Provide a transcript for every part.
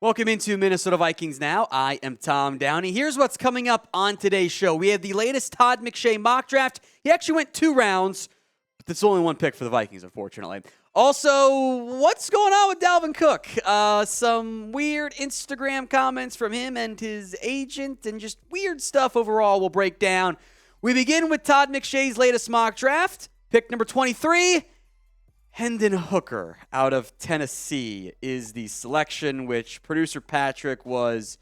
Welcome into Minnesota Vikings Now. I am Tom Downey. Here's what's coming up on today's show. We have the latest Todd McShay mock draft. He actually went 2 rounds, but that's only 1 pick for the Vikings, unfortunately. Also, what's going on with Dalvin Cook? Some weird Instagram comments from him and his agent and just weird stuff overall we'll break down. We begin with Todd McShay's latest mock draft. Pick number 23. Hendon Hooker out of Tennessee is the selection, which producer Patrick was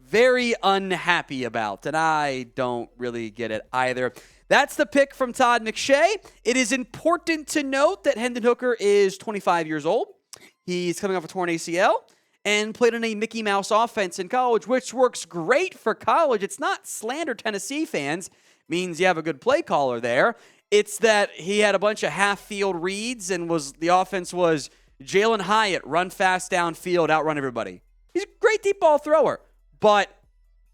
very unhappy about, and I don't really get it either. That's the pick from Todd McShay. It is important to note that Hendon Hooker is 25 years old. He's coming off a torn ACL and played in a Mickey Mouse offense in college, which works great for college. It's not slander Tennessee fans. It means you have a good play caller there. It's that he had a bunch of half-field reads and the offense was Jalen Hyatt, run fast downfield, outrun everybody. He's a great deep ball thrower, but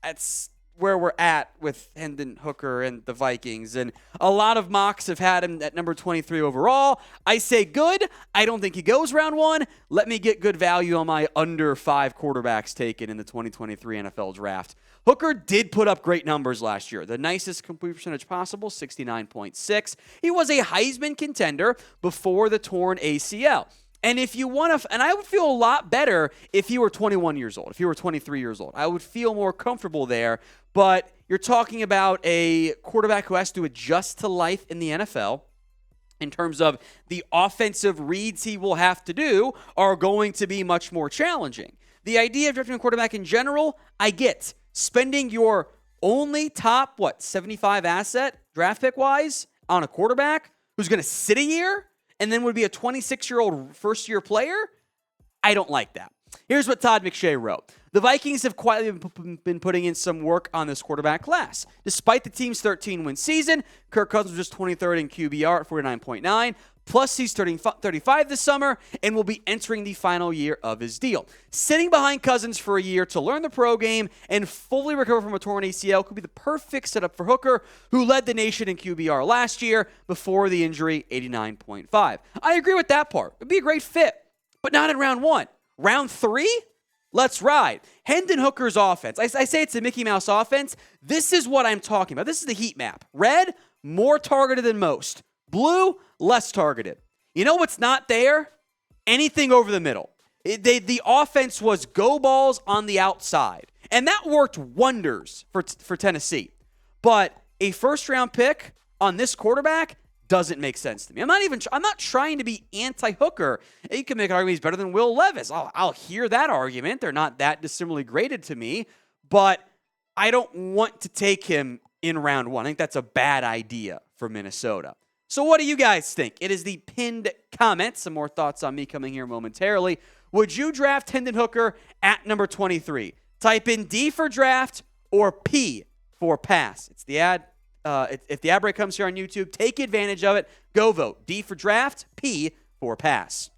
that's where we're at with Hendon Hooker and the Vikings. And a lot of mocks have had him at number 23 overall. I say good. I don't think he goes round 1. Let me get good value on my under 5 quarterbacks taken in the 2023 NFL draft. Hooker did put up great numbers last year. The nicest complete percentage possible, 69.6. He was a Heisman contender before the torn ACL. And if you want to, and I would feel a lot better if he were 21 years old, if he were 23 years old. I would feel more comfortable there. But you're talking about a quarterback who has to adjust to life in the NFL. In terms of the offensive reads he will have to do are going to be much more challenging. The idea of drafting a quarterback in general, I get. Spending your only top, 75 asset, draft pick-wise, on a quarterback who's going to sit a year and then would be a 26-year-old first-year player, I don't like that. Here's what Todd McShay wrote. The Vikings have quietly been putting in some work on this quarterback class. Despite the team's 13-win season, Kirk Cousins was just 23rd in QBR at 49.9. Plus, he's 35 this summer and will be entering the final year of his deal. Sitting behind Cousins for a year to learn the pro game and fully recover from a torn ACL could be the perfect setup for Hooker, who led the nation in QBR last year before the injury, 89.5. I agree with that part. It'd be a great fit, but not in round 1. Round 3? Let's ride. Hendon Hooker's offense. I say it's a Mickey Mouse offense. This is what I'm talking about. This is the heat map. Red, more targeted than most. Blue, less targeted. You know what's not there? Anything over the middle. The offense was go balls on the outside. And that worked wonders for Tennessee. But a first-round pick on this quarterback doesn't make sense to me. I'm not trying to be anti-Hooker. You can make an argument he's better than Will Levis. I'll hear that argument. They're not that dissimilarly graded to me. But I don't want to take him in round 1. I think that's a bad idea for Minnesota. So what do you guys think? It is the pinned comment. Some more thoughts on me coming here momentarily. Would you draft Hendon Hooker at number 23? Type in D for draft or P for pass. It's the ad. If the ad break comes here on YouTube, take advantage of it. Go vote. D for draft, P for pass.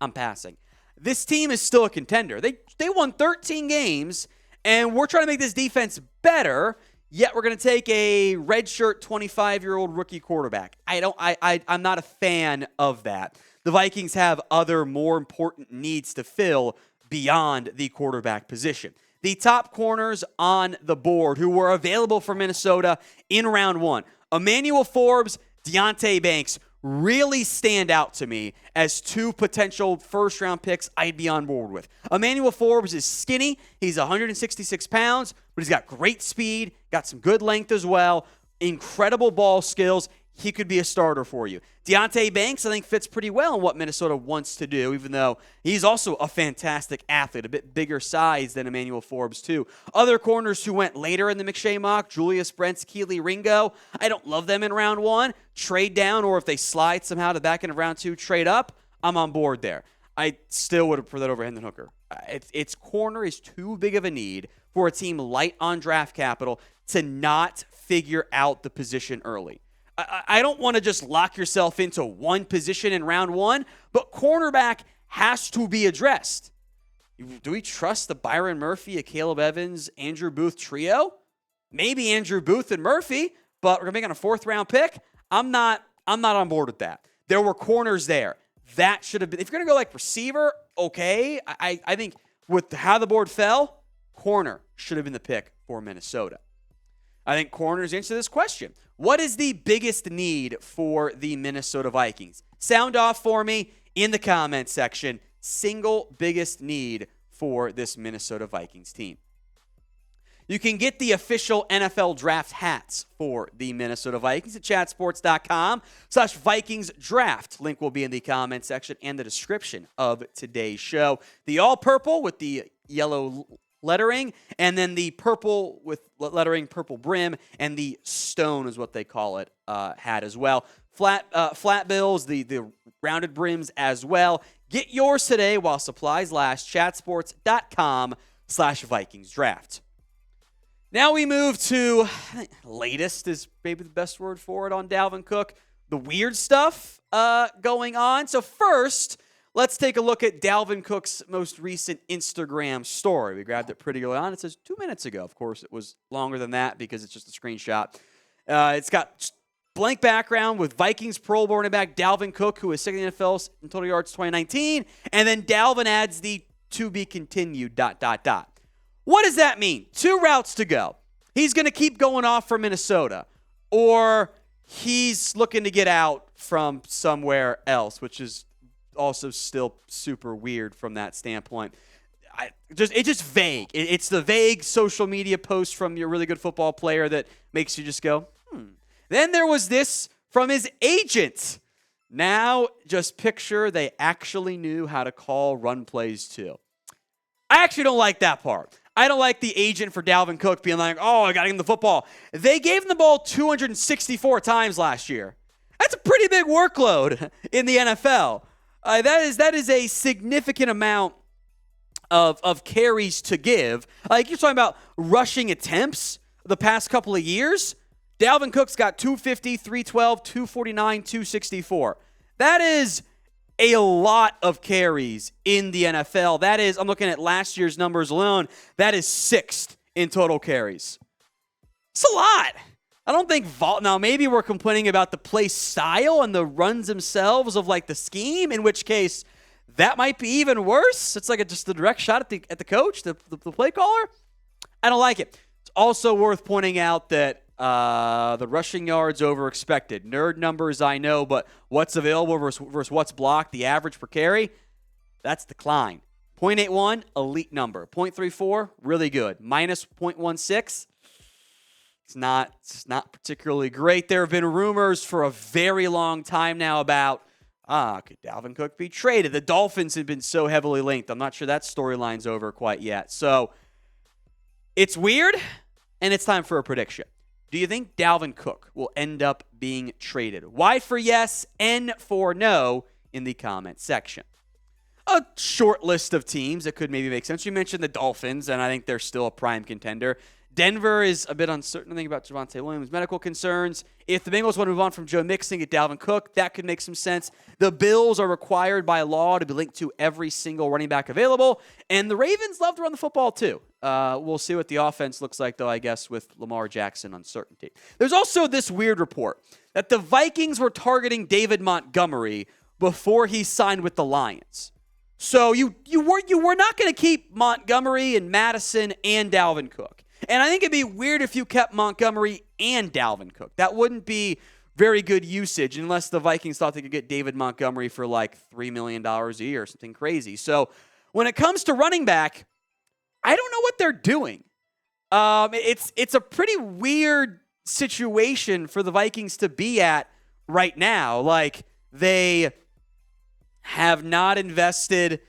I'm passing. This team is still a contender. They won 13 games, and we're trying to make this defense better. Yet we're going to take a redshirt 25-year-old rookie quarterback. I'm not a fan of that. The Vikings have other more important needs to fill beyond the quarterback position. The top corners on the board who were available for Minnesota in round 1, Emmanuel Forbes, Deonte Banks, really stand out to me as 2 potential first-round picks I'd be on board with. Emmanuel Forbes is skinny. He's 166 pounds, but he's got great speed, got some good length as well, incredible ball skills. He could be a starter for you. Deonte Banks, I think, fits pretty well in what Minnesota wants to do, even though he's also a fantastic athlete, a bit bigger size than Emmanuel Forbes, too. Other corners who went later in the McShay mock, Julius Brents, Keely Ringo, I don't love them in round 1. Trade down, or if they slide somehow to the back end of round 2, trade up, I'm on board there. I still would have preferred that over Hendon Hooker. Its corner is too big of a need for a team light on draft capital to not figure out the position early. I don't want to just lock yourself into one position in round 1, but cornerback has to be addressed. Do we trust the Byron Murphy, a Caleb Evans, Andrew Booth trio? Maybe Andrew Booth and Murphy, but we're making a 4th-round pick. I'm not on board with that. There were corners there. That should have been, if you're going to go like receiver, okay. I think with how the board fell, corner should have been the pick for Minnesota. I think corners answer this question. What is the biggest need for the Minnesota Vikings? Sound off for me in the comment section. Single biggest need for this Minnesota Vikings team. You can get the official NFL draft hats for the Minnesota Vikings at chatsports.com/Vikings draft. Link will be in the comment section and the description of today's show. The all purple with the yellow lettering, and then the purple with lettering, purple brim, and the stone is what they call it, hat as well. Flat bills, the rounded brims as well. Get yours today while supplies last. chatsports.com/Vikings draft. Now we move to, I think latest is maybe the best word for it on Dalvin Cook, the weird stuff going on. So first, let's take a look at Dalvin Cook's most recent Instagram story. We grabbed it pretty early on. It says 2 minutes ago. Of course, it was longer than that because it's just a screenshot. It's got blank background with Vikings Pro Bowl running back Dalvin Cook, who is second in the NFL in total yards 2019. And then Dalvin adds the to be continued ... What does that mean? 2 routes to go. He's going to keep going off for Minnesota, or he's looking to get out from somewhere else, which is also still super weird from that standpoint. It's just vague. It's the vague social media post from your really good football player that makes you just go, Then there was this from his agent. Now, just picture they actually knew how to call run plays too. I actually don't like that part. I don't like the agent for Dalvin Cook being like, I got to give him the football. They gave him the ball 264 times last year. That's a pretty big workload in the NFL. That is a significant amount of carries to give. Like you're talking about rushing attempts the past couple of years. Dalvin Cook's got 250, 312, 249, 264. That is a lot of carries in the NFL. That is, I'm looking at last year's numbers alone, that is 6th in total carries. It's a lot. I don't think now maybe we're complaining about the play style and the runs themselves of like the scheme, in which case that might be even worse. It's like just a direct shot at the coach, the play caller. I don't like it. It's also worth pointing out that the rushing yards over expected. Nerd numbers, I know, but what's available versus what's blocked, the average per carry, that's decline. 0.81, elite number. 0.34, really good. Minus 0.16, it's not particularly great. There have been rumors for a very long time now about, could Dalvin Cook be traded? The Dolphins have been so heavily linked. I'm not sure that storyline's over quite yet. So it's weird, and it's time for a prediction. Do you think Dalvin Cook will end up being traded? Y for yes, N for no in the comment section. A short list of teams that could maybe make sense. You mentioned the Dolphins, and I think they're still a prime contender. Denver is a bit uncertain. I think about Javonte Williams' medical concerns. If the Bengals want to move on from Joe Mixon, get Dalvin Cook, that could make some sense. The Bills are required by law to be linked to every single running back available. And the Ravens love to run the football too. We'll see what the offense looks like, though, I guess, with Lamar Jackson uncertainty. There's also this weird report that the Vikings were targeting David Montgomery before he signed with the Lions. So you were not going to keep Montgomery and Madison and Dalvin Cook. And I think it'd be weird if you kept Montgomery and Dalvin Cook. That wouldn't be very good usage unless the Vikings thought they could get David Montgomery for like $3 million a year or something crazy. So when it comes to running back, I don't know what they're doing. It's a pretty weird situation for the Vikings to be at right now. Like, they have not invested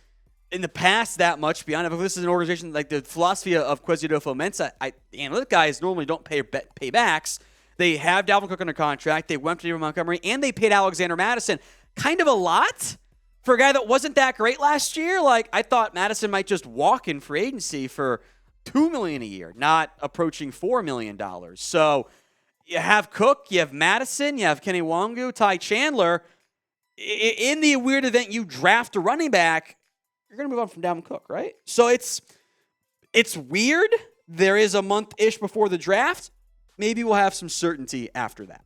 in the past that much beyond it. If this is an organization like the philosophy of Quezidofo-Mensah, the analytic guys normally don't pay paybacks. They have Dalvin Cook under contract. They went to David Montgomery, and they paid Alexander Madison kind of a lot for a guy that wasn't that great last year. Like, I thought Madison might just walk in free agency for $2 million a year, not approaching $4 million. So you have Cook, you have Madison, you have Kenny Wangu, Ty Chandler. In the weird event you draft a running back, you're going to move on from Dalvin Cook, right? So it's weird. There is a month-ish before the draft. Maybe we'll have some certainty after that.